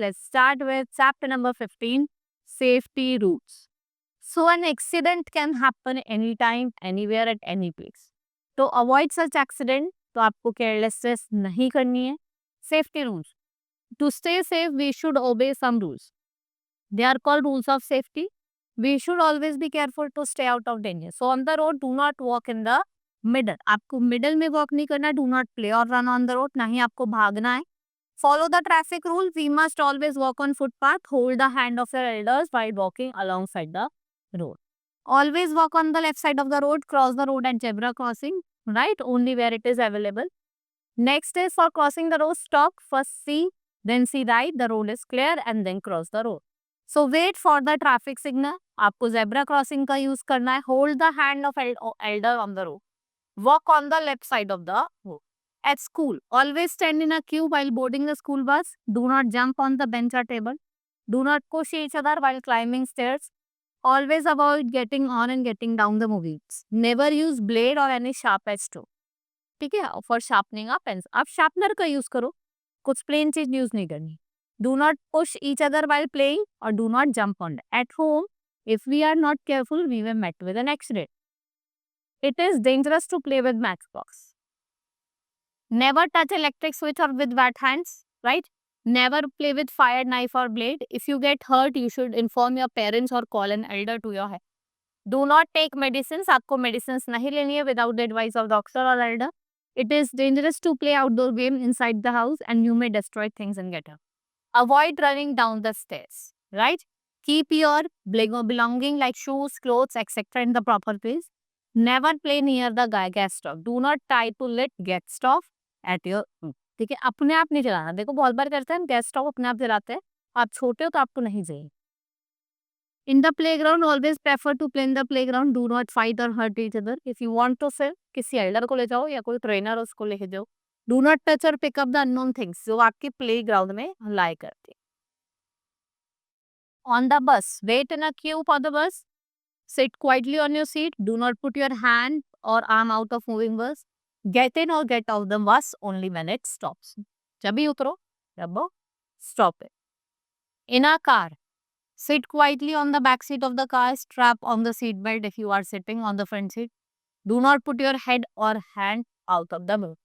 let's start with chapter number 15, safety rules. So an accident can happen anytime, anywhere, at any place. To avoid such accident, तो आपको carelessness नहीं करनी है. Safety rules. To stay safe, we should obey some rules. They are called rules of safety. We should always be careful to stay out of danger. So on the road, do not walk in the middle. आपको middle में walk नहीं करना. Do not play or run on the road. ना ही आपको भागना है. Follow the traffic rule. We must always walk on footpath. Hold the hand of your elders while walking alongside the road. Always walk on the left side of the road. Cross the road at zebra crossing. Right? Only where it is available. Next is for crossing the road, stop. First see, then see right. The road is clear and then cross the road. So wait for the traffic signal. आपको zebra crossing का use करना है. Hold the hand of elder on the road. Walk on the left side of the road. At school, always stand in a queue while boarding the school bus. Do not jump on the bench or table. Do not push each other while climbing stairs. Always avoid getting on and getting down the mobiles. Never use blade or any sharp edge tool. ठीक है, for sharpening a pens आप sharpener का use करो, कुछ plain चीज use नहीं करनी. Do not push each other while playing और do not jump on at home. If we are not careful, we were met with an accident. It is dangerous to play with matchbox. Never touch electric switch or with wet hands, right? Never play with fire, knife or blade. If you get hurt, you should inform your parents or call an elder to your help. Do not take medicines. आपको medicines नहीं लेनी है without the advice of doctor or elder. It is dangerous to play outdoor game inside the house and you may destroy things and get hurt. Avoid running down the stairs, right? Keep your belonging like shoes, clothes, etc. in the proper place. Never play near the gas stove. Do not try to lit gas stove at your ठीक है, अपने आप नहीं चलाना. देखो बहुत बार करते हैं गैस स्टोव अपने आप जलाते हैं. आप छोटे हो तो आपको नहीं चाहिए. In the playground, always prefer to play in the playground. Do not fight or hurt each other. If you want to swim, किसी एल्डर को ले जाओ या कोई ट्रेनर उसको लेके जाओ. Do not touch or pick up the unknown things जो आपके playground में lie करते. On the bus, wait in a queue for the bus. Sit quietly on your seat. Do not put your hand or arm out of moving bus. Get in or get out the bus only when it stops. जब भी उतरो, जब वो stop it. In a car, sit quietly on the back seat of the car. Strap on the seat belt if you are sitting on the front seat. Do not put your head or hand out of the mirror.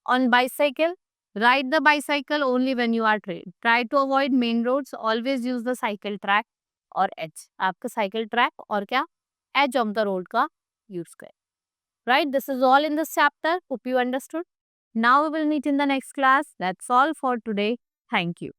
On bicycle, ride the bicycle only when you are trained. Try to avoid main roads. Always use the cycle track or edge. आपका cycle track और क्या edge of the road का use करें. Right? This is all in this chapter. Hope you understood. Now we will meet in the next class. That's all for today. Thank you.